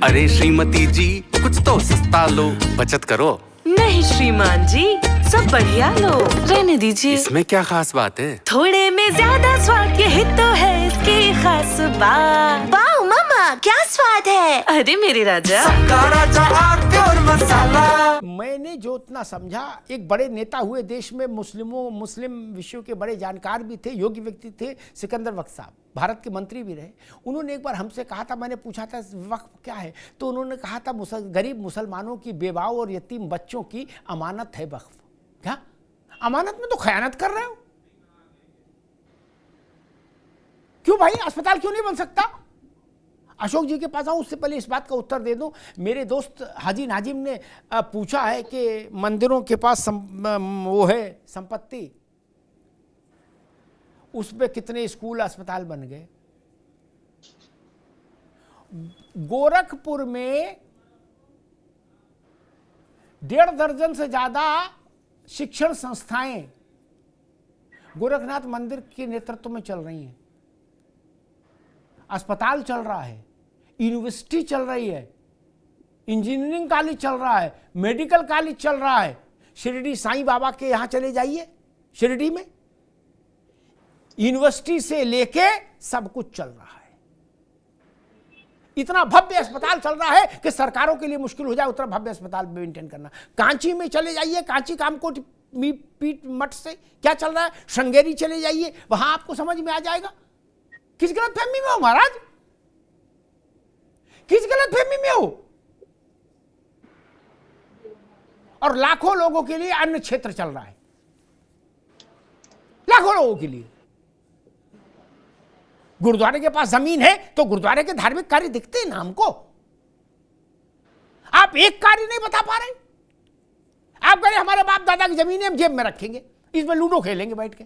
अरे श्रीमती जी कुछ तो सस्ता लो, बचत करो। नहीं श्रीमान जी, सब बढ़िया लो, रहने दीजिए। इसमें क्या खास बात है? थोड़े में ज्यादा स्वाद, यही तो है इसकी खास बात। वाह मामा, क्या स्वाद है। अरे मेरे राजा, मैंने जो उतना समझा, एक बड़े नेता हुए देश में, मुस्लिम विषयों के बड़े जानकार भी थे, योग्य व्यक्ति थे, सिकंदर वक्त साहब, भारत के मंत्री भी रहे। उन्होंने एक बार हमसे कहा था, मैंने पूछा था वक्फ क्या है, तो उन्होंने कहा था गरीब मुसलमानों की बेवाओं और यतीम बच्चों की अमानत है वक्फ। क्या अमानत में तो खयानत कर रहे हो? क्यों भाई, अस्पताल क्यों नहीं बन सकता? अशोक जी के पास आऊं उससे पहले इस बात का उत्तर दे दूं। मेरे दोस्त हाजी नाजिम ने पूछा है कि मंदिरों के पास वो है संपत्ति, उस पे कितने स्कूल अस्पताल बन गए। गोरखपुर में 1.5 दर्जन से ज्यादा शिक्षण संस्थाएं गोरखनाथ मंदिर के नेतृत्व में चल रही हैं। अस्पताल चल रहा है, यूनिवर्सिटी चल रही है, इंजीनियरिंग कॉलेज चल रहा है, मेडिकल कॉलेज चल रहा है। शिरडी साईं बाबा के यहां चले जाइए, शिरडी में यूनिवर्सिटी से लेके सब कुछ चल रहा है। इतना भव्य अस्पताल चल रहा है कि सरकारों के लिए मुश्किल हो जाए उतना भव्य अस्पताल मेंटेन करना। कांची में चले जाइए, कांची कामकोट पीठ मठ से क्या चल रहा है, श्रृंगेरी चले जाइए, वहां आपको समझ में आ जाएगा। किस गलतफहमी में हो महाराज, किस गलतफहमी में हो? और लाखों लोगों के लिए अन्य क्षेत्र चल रहा है, लाखों लोगों के लिए। गुरुद्वारे के पास जमीन है तो गुरुद्वारे के धार्मिक कार्य दिखते हैं ना हमको। आप एक कार्य नहीं बता पा रहे। आप कह रहे हमारे बाप दादा की जमीन है, हम जेब में रखेंगे, इसमें लूडो खेलेंगे बैठ के,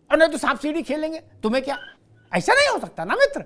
और नहीं तो सांप सीढ़ी खेलेंगे। तुम्हें क्या, ऐसा नहीं हो सकता ना मित्र।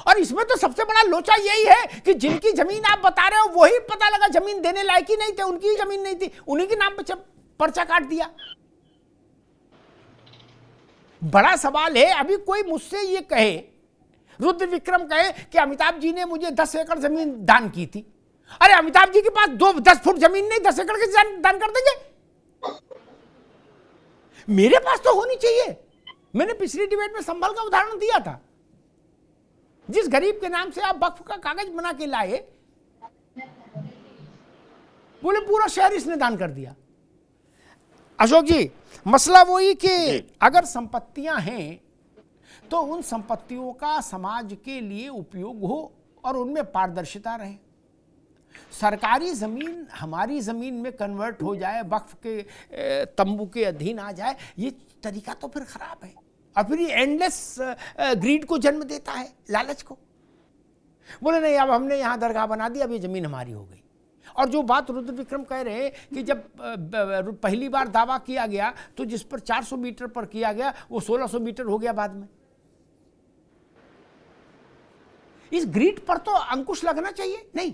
और इसमें तो सबसे बड़ा लोचा यही है कि जिनकी जमीन आप बता रहे हो वही पता लगा जमीन देने लायक ही नहीं थे, उनकी ही जमीन नहीं थी, उन्हीं के नाम पे पर्चा काट दिया। बड़ा सवाल है। अभी कोई मुझसे ये कहे, रुद्र विक्रम कहे कि अमिताभ जी ने मुझे 10 एकड़ जमीन दान की थी। अरे अमिताभ जी के पास 10 फुट जमीन नहीं, 10 एकड़ की दान कर देंगे? मेरे पास तो होनी चाहिए। मैंने पिछली डिबेट में संभल का उदाहरण दिया था। जिस गरीब के नाम से आप वक्फ का कागज बना के लाए, बोले पूरा शहर इसने दान कर दिया। अशोक जी, मसला वही कि अगर संपत्तियां हैं तो उन संपत्तियों का समाज के लिए उपयोग हो और उनमें पारदर्शिता रहे। सरकारी जमीन हमारी जमीन में कन्वर्ट हो जाए, वक्फ के तंबू के अधीन आ जाए, ये तरीका तो फिर खराब है और फिर ये एंडलेस ग्रीड को जन्म देता है, लालच को। बोले नहीं, अब हमने यहाँ दरगाह बना दी, अब ये जमीन हमारी हो गई। और जो बात रुद्र विक्रम कह रहे हैं कि जब पहली बार दावा किया गया तो जिस पर 400 मीटर पर किया गया वो 1600 मीटर हो गया बाद में। इस ग्रिड पर तो अंकुश लगना चाहिए। नहीं,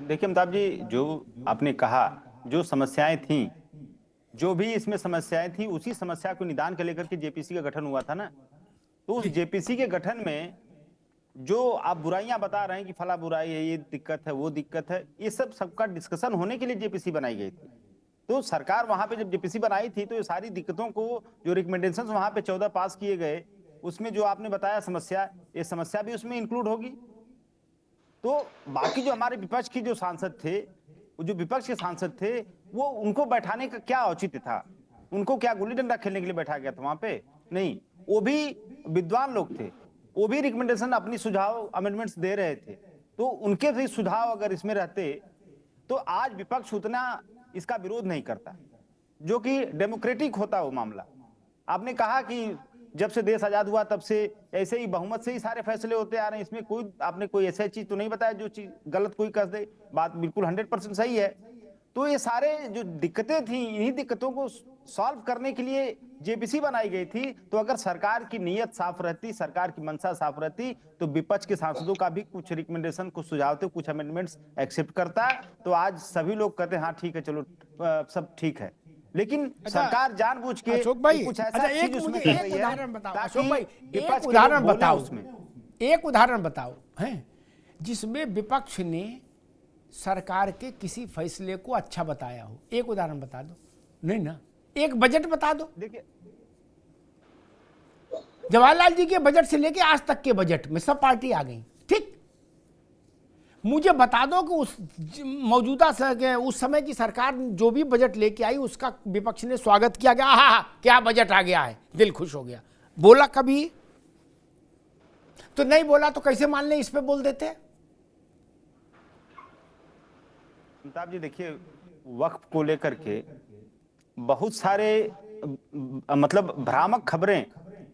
देखिए अमिताभ जी, जो आपने कहा, जो समस्याएं थी, जो भी इसमें समस्याएं थी, उसी समस्या को निदान के लेकर के जेपीसी का गठन हुआ था ना। तो उस जेपीसी के गठन में जो आप बुराइयां बता रहे हैं कि फला बुराई है, ये दिक्कत है, वो दिक्कत है, ये सबका डिस्कशन होने के लिए जेपीसी बनाई गई थी। तो सरकार वहां पे जब जेपीसी बनाई थी तो ये सारी दिक्कतों को, जो रिकमेंडेशंस वहां पे 14 पास किए गए, उसमें जो आपने बताया समस्या, ये समस्या भी उसमें इंक्लूड होगी। तो बाकी जो हमारे विपक्ष की जो सांसद थे, जो विपक्ष के सांसद थे, वो उनको बैठाने का क्या औचित्य था? उनको क्या गुल्ली डंडा खेलने के लिए बैठा गया था वहां पे? नहीं, वो भी विद्वान लोग थे, वो भी रिकमेंडेशन, अपनी सुझाव, अमेंडमेंट्स दे रहे थे। तो उनके भी सुझाव अगर इसमें रहते तो आज विपक्ष उतना इसका विरोध नहीं करता, जो कि डेमोक्रेटिक होता वो मामला। आपने कहा कि जब से देश आजाद हुआ तब से ऐसे ही बहुमत से ही सारे फैसले होते आ रहे हैं, इसमें कोई आपने कोई ऐसा चीज तो नहीं बताया जो चीज गलत कोई कर दे। बात बिल्कुल 100% सही है। तो ये सारे जो दिक्कतें थी, इन्हीं दिक्कतों को सॉल्व करने के लिए जेपीसी बनाई गई थी। तो अगर सरकार की नीयत साफ रहती, सरकार की मंशा साफ रहती, तो विपक्ष के सांसदों का भी कुछ रिकमेंडेशन, कुछ सुझाव थे, कुछ अमेंडमेंट्स एक्सेप्ट करता, तो आज सभी लोग कहते हैं हाँ ठीक है, चलो सब ठीक है। लेकिन अच्छा, सरकार जानबूझ के अशोक भाई, कुछ ऐसा अच्छा चीज एक उसमें मुझे कर एक रही है उदाहरण बताओ ताकि अशोक भाई, विपक्ष एक के लोग उदाहरण बोले बताओ उसमें। एक उदाहरण बताओ हैं जिसमें विपक्ष ने सरकार के किसी फैसले को अच्छा बताया हो, एक उदाहरण बता दो। नहीं ना, एक बजट बता दो। देखिए जवाहरलाल जी के बजट से लेके आज तक के बजट में सब पार्टी आ गई, ठीक। मुझे बता दो कि उस मौजूदा उस समय की सरकार जो भी बजट लेके आई उसका विपक्ष ने स्वागत किया गया, हाँ क्या बजट आ गया है, दिल खुश हो गया, बोला कभी? तो नहीं बोला तो कैसे मान ले, इस पे बोल देते। अमिताभ जी देखिए, वक्फ को लेकर के बहुत सारे मतलब भ्रामक खबरें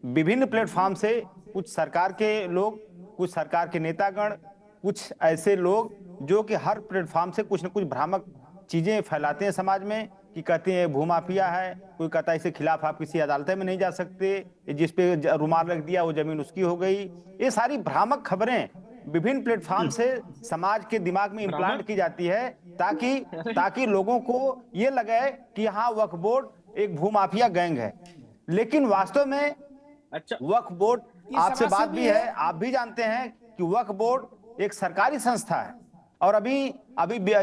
विभिन्न प्लेटफॉर्म से कुछ सरकार के लोग, कुछ सरकार के नेतागण, कुछ ऐसे लोग जो कि हर प्लेटफॉर्म से कुछ न कुछ भ्रामक चीजें फैलाते हैं समाज में, कि कहते हैं भूमाफिया है, कोई कहता है इसके खिलाफ आप किसी अदालत में नहीं जा सकते, जिस पे रुमाल रख दिया वो जमीन उसकी हो गई। ये सारी भ्रामक खबरें विभिन्न प्लेटफॉर्म से समाज के दिमाग में इम्प्लांट की जाती है ताकि लोगों को ये लगे कि हाँ वक्फ बोर्ड एक भूमाफिया गैंग है। लेकिन वास्तव में अच्छा, वक्फ बोर्ड, आपसे समाज से बात भी भी है, आप भी जानते हैं कि वक्फ बोर्ड एक सरकारी संस्था है। और अभी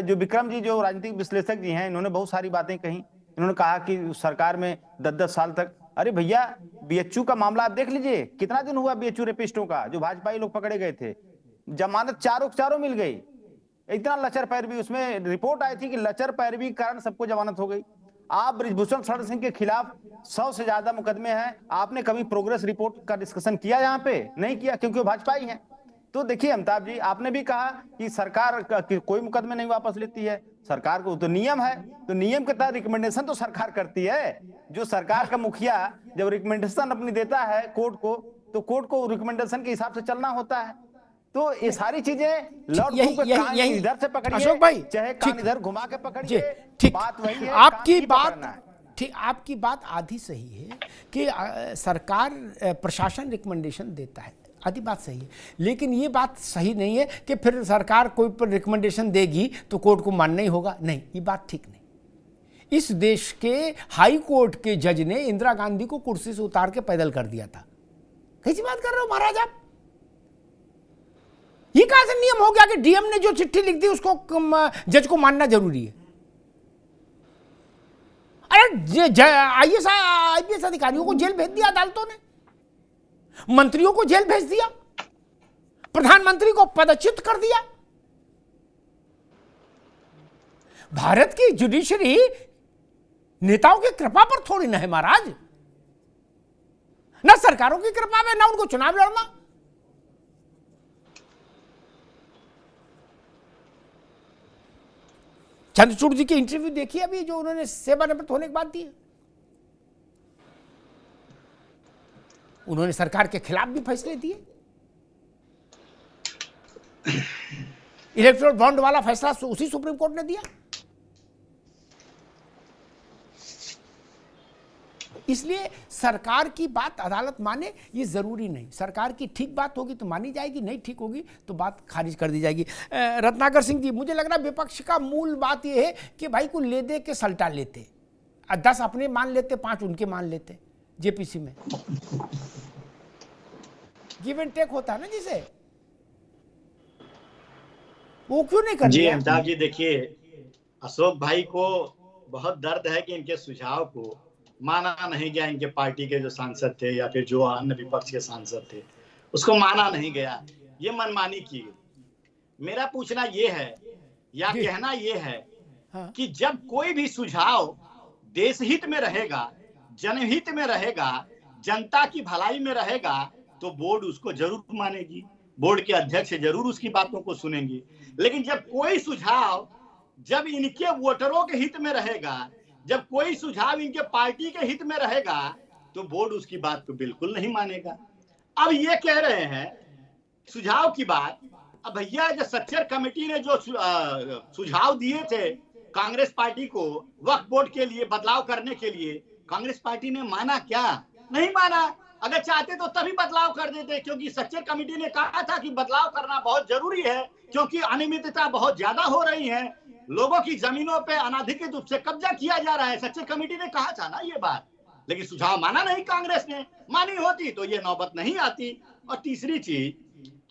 जो विक्रम जी जो राजनीतिक विश्लेषक जी हैं, इन्होंने बहुत सारी बातें कही। इन्होंने कहा कि सरकार में 10-10 साल तक, अरे भैया बीएचयू का मामला आप देख लीजिए, कितना दिन हुआ बीएचयू रेपिस्टों का, जो भाजपाई लोग पकड़े गए थे, जमानत चारों मिल गई। इतना लचर पैरवी, उसमें रिपोर्ट आई थी कि लचर पैरवी के कारण सबको जमानत हो गई। आप बृजभूषण शरण सिंह के खिलाफ 100 से ज्यादा मुकदमे हैं, आपने कभी प्रोग्रेस रिपोर्ट का डिस्कशन किया यहाँ पे? नहीं किया, क्योंकि वो भाजपाई हैं। तो देखिए अमिताभ जी, आपने भी कहा कि सरकार कोई मुकदमे नहीं वापस लेती है, सरकार को तो नियम है, तो नियम के तहत रिकमेंडेशन तो सरकार करती है। जो सरकार का मुखिया जब रिकमेंडेशन अपनी देता है कोर्ट को, तो कोर्ट को रिकमेंडेशन के हिसाब से चलना होता है। तो ये सारी चीजें इधर से पकड़िए, अशोक भाई, चाहे कान इधर घुमा के पकड़िए, ठीक, बात वही है, आपकी कान बात पकड़ना है। ठीक, आपकी बात आधी सही है कि सरकार प्रशासन रिकमेंडेशन देता है, आधी बात सही है। लेकिन ये बात सही नहीं है कि फिर सरकार कोई पर रिकमेंडेशन देगी तो कोर्ट को मानना ही होगा, नहीं, ये बात ठीक नहीं। इस देश के हाई कोर्ट के जज ने इंदिरा गांधी को कुर्सी से उतार के पैदल कर दिया था। कैसी बात कर रहे हो महाराज आप? ये कहां से नियम हो गया कि डीएम ने जो चिट्ठी लिख दी उसको जज को मानना जरूरी है? अरे आईपीएस अधिकारियों को जेल भेज दिया अदालतों ने, मंत्रियों को जेल भेज दिया, प्रधानमंत्री को पदच्युत कर दिया। भारत की जुडिशरी नेताओं की कृपा पर थोड़ी ना है महाराज, ना सरकारों की कृपा में, ना उनको चुनाव लड़ना। चंद्रचूड़ जी के इंटरव्यू देखिए अभी, जो उन्होंने सेवानिवृत्त होने के बाद दिए। उन्होंने सरकार के खिलाफ भी फैसले दिए। इलेक्टोरल बॉन्ड वाला फैसला उसी सुप्रीम कोर्ट ने दिया। इसलिए सरकार की बात अदालत माने ये जरूरी नहीं। सरकार की ठीक बात होगी तो मानी जाएगी, नहीं ठीक होगी तो बात खारिज कर दी जाएगी। रत्नाकर सिंह जी, मुझे लग रहा है विपक्ष का मूल बात यह है कि भाई को ले दे के सल्टा लेते, 10 अपने मान लेते, 5 उनके मान लेते। जेपीसी में गिव एंड टेक होता है ना, जिसे वो क्यों नहीं कर जी अमिताभ जी, देखिए अशोक भाई को बहुत दर्द है कि इनके सुझाव को माना नहीं गया। इनके पार्टी के जो सांसद थे या फिर जो अन्य विपक्ष के सांसद थे, उसको माना नहीं गया, ये मनमानी की गई। मेरा पूछना ये है या कहना ये है कि जब कोई भी सुझाव देश हित में रहेगा, जनहित में रहेगा, जनता की भलाई में रहेगा, तो बोर्ड उसको जरूर मानेगी, बोर्ड के अध्यक्ष जरूर उसकी बातों को सुनेंगी। लेकिन जब कोई सुझाव जब इनके वोटरों के हित में रहेगा, जब कोई सुझाव इनके पार्टी के हित में रहेगा, तो बोर्ड उसकी बात को बिल्कुल नहीं मानेगा। अब ये कह रहे हैं सुझाव की बात, अब भैया जो सच्चर कमेटी ने जो सुझाव दिए थे कांग्रेस पार्टी को वक्फ बोर्ड के लिए बदलाव करने के लिए, कांग्रेस पार्टी ने माना क्या? नहीं माना। अगर चाहते तो तभी बदलाव कर देते, क्योंकि सच्चर कमेटी ने कहा था कि बदलाव करना बहुत जरूरी है, क्योंकि अनियमितता बहुत ज्यादा हो रही है, लोगों की जमीनों पे अनाधिकृत रूप से कब्जा किया जा रहा है। सच्चर कमेटी ने कहा था ना ये बात, लेकिन सुझाव माना नहीं कांग्रेस ने। मानी होती तो ये नौबत नहीं आती। और तीसरी चीज,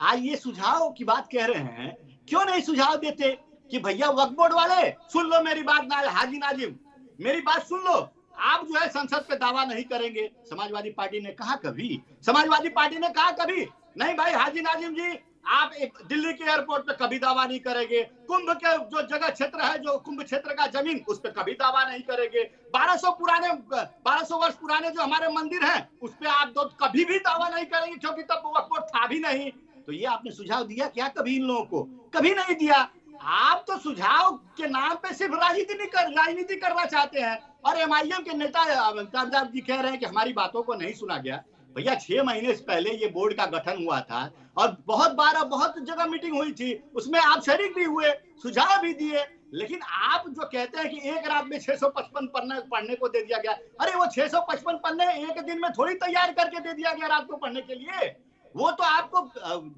आज ये सुझाव की बात कह रहे हैं, क्यों नहीं सुझाव देते कि भैया वक्फ बोर्ड वाले सुन लो मेरी बात, हाजी नाजिम मेरी बात सुन लो, आप जो है संसद पे दावा नहीं करेंगे। समाजवादी पार्टी ने कहा कभी? समाजवादी पार्टी ने कहा कभी? नहीं भाई हाजी नाजिम जी, आप एक दिल्ली के एयरपोर्ट पे कभी दावा नहीं करेंगे, कुंभ के जो जगह क्षेत्र है, जो कुंभ क्षेत्र का जमीन, उस पे कभी दावा नहीं करेंगे, 1200 वर्ष पुराने जो हमारे मंदिर हैं उस पे आप तो कभी भी दावा नहीं करेंगे, क्योंकि तब वक्फ बोर्ड था भी नहीं। तो ये आपने सुझाव दिया क्या कभी इन लोगों को? कभी नहीं दिया। आप तो सुझाव के नाम पे सिर्फ राजनीति करना चाहते हैं। और एमआईएम के नेता अमिताभ जी कह रहे हैं कि हमारी बातों को नहीं सुना गया। भैया 6 महीने से पहले ये बोर्ड का गठन हुआ था और बहुत जगह मीटिंग हुई थी, उसमें आप शरीक भी हुए, सुझाव भी दिए, लेकिन आप जो कहते हैं कि एक रात में 655 पन्ने पढ़ने को दे दिया गया, अरे वो 655 पन्ने एक दिन में थोड़ी तैयार करके दे दिया गया रात को पढ़ने के लिए। वो तो आपको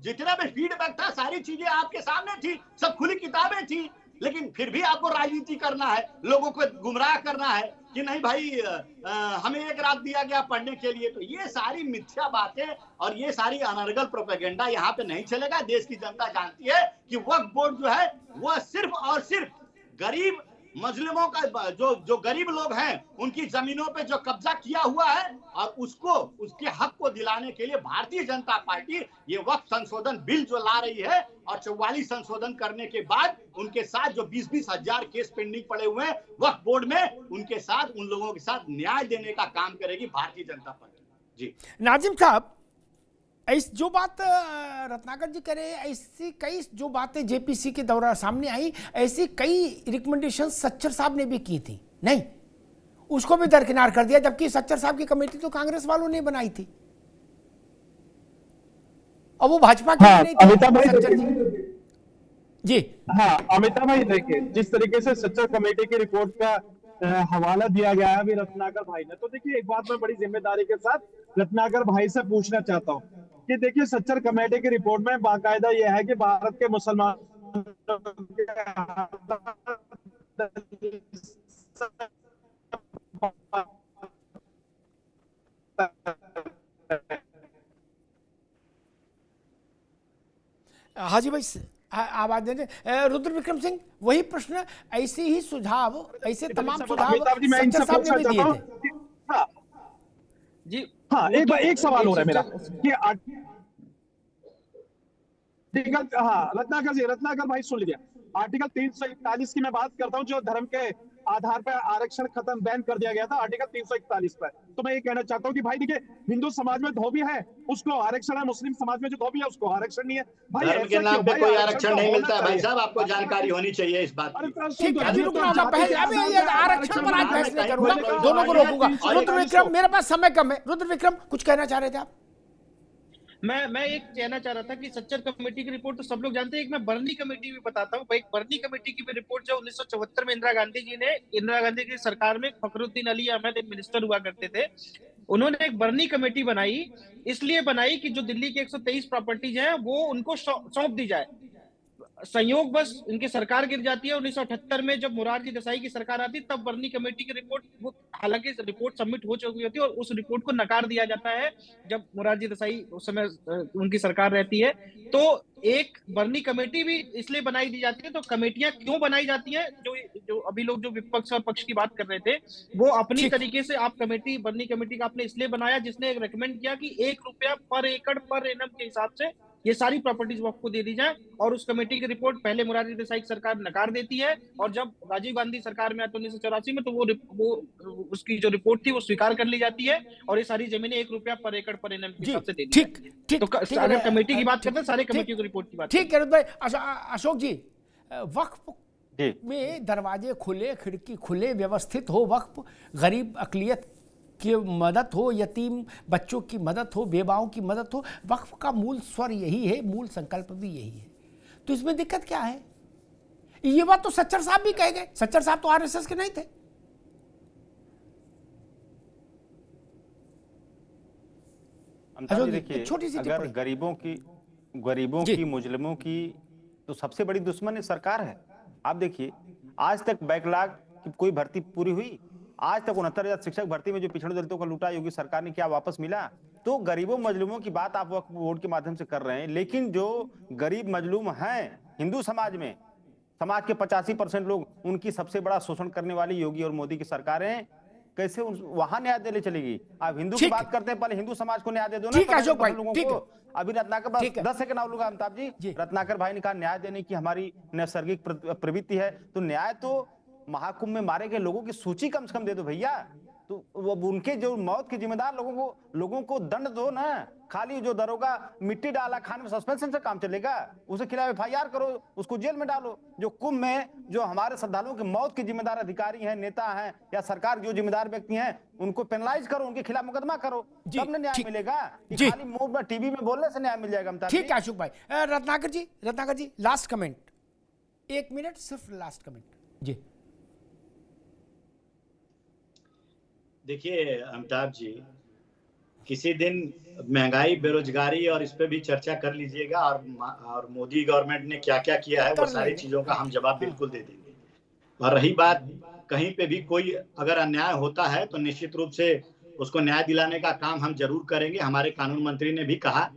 जितना भी फीडबैक था, सारी चीजें आपके सामने थी, सब खुली किताबें थी, लेकिन फिर भी आपको राजनीति करना है, लोगों को गुमराह करना है कि नहीं भाई हमें एक रात दिया गया पढ़ने के लिए। तो ये सारी मिथ्या बातें और ये सारी अनर्गल प्रोपेगेंडा यहाँ पे नहीं चलेगा। देश की जनता जानती है कि वक्फ बोर्ड जो है वह सिर्फ और सिर्फ गरीब मजलूमों का जो गरीब लोग हैं उनकी जमीनों पे जो कब्जा किया हुआ है और उसके हक को दिलाने के लिए भारतीय जनता पार्टी ये वक्फ संशोधन बिल जो ला रही है, और 44 संशोधन करने के बाद उनके साथ जो 20-20 हजार केस पेंडिंग पड़े हुए हैं वक्फ बोर्ड में, उनके साथ उन लोगों के साथ न्याय देने का काम करेगी भारतीय जनता पार्टी। जी नाजिम साहब, जो बात रत्नाकर जी करे, ऐसी कई जो बातें जेपीसी के दौरान सामने आई, ऐसी कई रिकमेंडेशन सच्चर साहब ने भी की थी, नहीं उसको भी दरकिनार कर दिया, जबकि सच्चर साहब की कमेटी तो कांग्रेस वालों ने बनाई थी और वो भाजपा की नहीं थी। अमिताभ भाई सच्चर जी हाँ अमिताभ भाई देखिए, जिस तरीके से सच्चर कमेटी की रिपोर्ट का हवाला दिया गया है अभी रत्नाकर भाई ने, तो देखिए एक बात मैं बड़ी जिम्मेदारी के साथ रत्नाकर भाई से पूछना चाहता हूँ कि देखिए सच्चर कमेटी की रिपोर्ट में बाकायदा यह है कि भारत के मुसलमान हाजी भाई आवाज दे रहे। रुद्र विक्रम सिंह, वही प्रश्न, ऐसे ही सुझाव, ऐसे तमाम सुझाव सच्चर साहब ने भी दिए थे। हाँ जी हाँ, एक सवाल हो रहा है मेरा कि आर्टिकल, हाँ रत्नाकर भाई सुन लीजिए, आर्टिकल 341 की मैं बात करता हूँ, जो धर्म के आधार पर आरक्षण खत्म बैन कर दिया गया था आर्टिकल 341 पर। तो मैं ये कहना चाहता हूँ कि भाई देखिए, हिंदू समाज में धोबी है उसको आरक्षण है, मुस्लिम समाज में जो धोबी है उसको आरक्षण नहीं है। भाई धर्म के नाम पे कोई आरक्षण नहीं मिलता है भाई साहब, आपको जानकारी होनी चाहिए इस बात की। ठीक है, आरक्षण पर आज बहस नहीं करूंगा, दोनों को रोकूंगा। रुद्र विक्रम, मेरे पास समय कम है, रुद्र विक्रम कुछ कहना चाह रहे थे आप? मैं एक कहना चाह रहा था कि सच्चर कमेटी की रिपोर्ट तो सब लोग जानते हैं, एक मैं बर्नी कमेटी भी बताता हूँ। एक बर्नी कमेटी की भी रिपोर्ट जो 1974 में इंदिरा गांधी की सरकार में फखरुद्दीन अली अहमद एक मिनिस्टर हुआ करते थे, उन्होंने एक बर्नी कमेटी बनाई, इसलिए बनाई कि जो दिल्ली की 123 प्रॉपर्टीज हैं वो उनको सौंप दी जाए। संयोग बस इनकी सरकार गिर जाती है। 1978 में जब मोरारजी देसाई की सरकार आती तब बर्नी कमेटी की रिपोर्ट, वो हालांकि रिपोर्ट सबमिट हो चुकी होती है और उस रिपोर्ट को नकार दिया जाता है जब मोरारजी देसाई उस समय उनकी सरकार रहती है। तो एक बर्नी कमेटी भी इसलिए बनाई दी जाती है। तो कमेटियां क्यों बनाई जाती है, जो अभी लोग जो विपक्ष और पक्ष की बात कर रहे थे, वो अपनी तरीके से आप बर्नी कमेटी का आपने इसलिए बनाया जिसने रिकमेंड किया कि 1 रुपया पर एकड़ पर एनम के हिसाब से ये सारी प्रॉपर्टीज वक्फ को दे दी जाए। और उस कमेटी की रिपोर्ट पहले मोरारजी देसाई की सरकार नकार देती है और जब राजीव गांधी सरकार में आती 1984 में, तो वो उसकी जो रिपोर्ट थी वो स्वीकार कर ली जाती है और ये सारी जमीनें 1 रुपया पर एकड़ पर एनम के हिसाब से दे दी। ठीक, तो अगर कमेटी की बात करते हैं, सारे कमेटी की रिपोर्ट की बात। ठीक है भाई। अशोक जी, वक्फ में दरवाजे खुले, खिड़की खुले, व्यवस्थित हो वक्फ, गरीब अकलियत की मदद हो, यतीम बच्चों की मदद हो, बेवाओं की मदद हो, वक्फ का मूल स्वर यही है, मूल संकल्प भी यही है। तो इसमें दिक्कत क्या है? ये बात तो सच्चर साहब भी कह गए। सच्चर साहब तो आरएसएस के नहीं थे। अमिताभ अशोक जी जी, देखिए, एक छोटी सी अगर टिप्पणी। गरीबों जी। की मुजरिमों की तो सबसे बड़ी दुश्मन सरकार है। आप देखिए, आज तक बैकलॉग की कोई भर्ती पूरी हुई? आज तक 69,000 शिक्षक भर्ती में जो पिछड़े दलितों का लूटा योगी सरकार ने, क्या वापस मिला? तो गरीबों मजलूमों की बात आप वक्फ बोर्ड के माध्यम से कर रहे हैं, लेकिन जो गरीब मजलूम हैं हिंदू समाज में, समाज के 85% लोग, उनकी सबसे बड़ा शोषण करने वाली योगी और मोदी की सरकारें कैसे वहां न्याय देने चलेगी? आप हिंदू की ठीक बात है। करते हैं, पहले हिंदू समाज को न्याय दे दो ना। ठीक है अशोक भाई, लोगों ठीक को। है। अभी रत्नाकर, बस ठीक है। 10 सेकंड और लूंगा अमिताभ जी। जी। रत्नाकर भाई ने कहा न्याय देने की हमारी नैसर्गिक प्रवृत्ति है, तो न्याय तो महाकुंभ में मारे गए लोगों की सूची कम से कम दे दो भैया। तो वो उनके जो मौत के जिम्मेदार लोगों को दंड दो ना। खाली जो दरोगा मिट्टी डाला खाने में, सस्पेंशन से काम चलेगा? उसके खिलाफ FIR करो, उसको जेल में डालो। जो कुंभ में जो हमारे श्रद्धालुओं की मौत के जिम्मेदार अधिकारी हैं, नेता हैं, या सरकार जो जिम्मेदार व्यक्ति हैं, उनको पेनलाइज करो, उनके खिलाफ मुकदमा करो, तब ना न्याय मिलेगा। जी। खाली मुंह में टीवी में बोलने से न्याय मिल जाएगा अमिताभ ठीक जी? है अशोक भाई। रत्नाकर जी लास्ट कमेंट, 1 मिनट सिर्फ लास्ट कमेंट। जी। देखिए अमिताभ जी, किसी दिन महंगाई, बेरोजगारी और इस पे भी चर्चा कर लीजिएगा, और मोदी गवर्नमेंट ने क्या क्या किया है वो सारी चीजों का हम जवाब बिल्कुल दे देंगे। और रही बात, कहीं पे भी कोई अगर अन्याय होता है तो निश्चित रूप से उसको न्याय दिलाने का काम हम जरूर करेंगे। हमारे कानून मंत्री ने भी कहा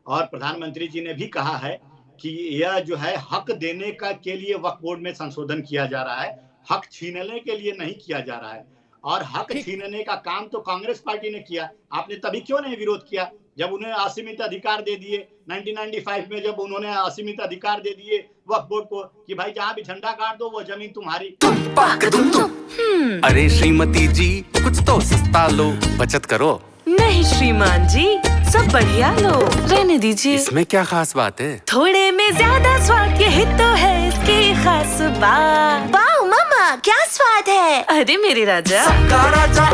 और प्रधानमंत्री जी ने भी कहा है कि यह जो है हक देने का के लिए वक्फ बोर्ड में संशोधन किया जा रहा है, हक छीनने के लिए नहीं किया जा रहा है। और हक छीनने का काम तो कांग्रेस पार्टी ने किया, आपने तभी क्यों नहीं विरोध किया जब उन्हें असीमित अधिकार दे दिए 1995 में, जब उन्होंने असीमित अधिकार दे दिए वक्फ बोर्ड को कि भाई जहां भी झंडा गाड़ दो वो जमीन तुम्हारी। अरे श्रीमती जी, कुछ तो सस्ता लो, बचत करो। नहीं श्रीमान जी, सब बढ़िया लो, रहने दीजिए। इसमें क्या खास बात है? थोड़े में ज्यादा स्वाद, यही तो है इसकी खास बात। वाह मामा, क्या स्वाद है। अरे मेरे राजा, राजा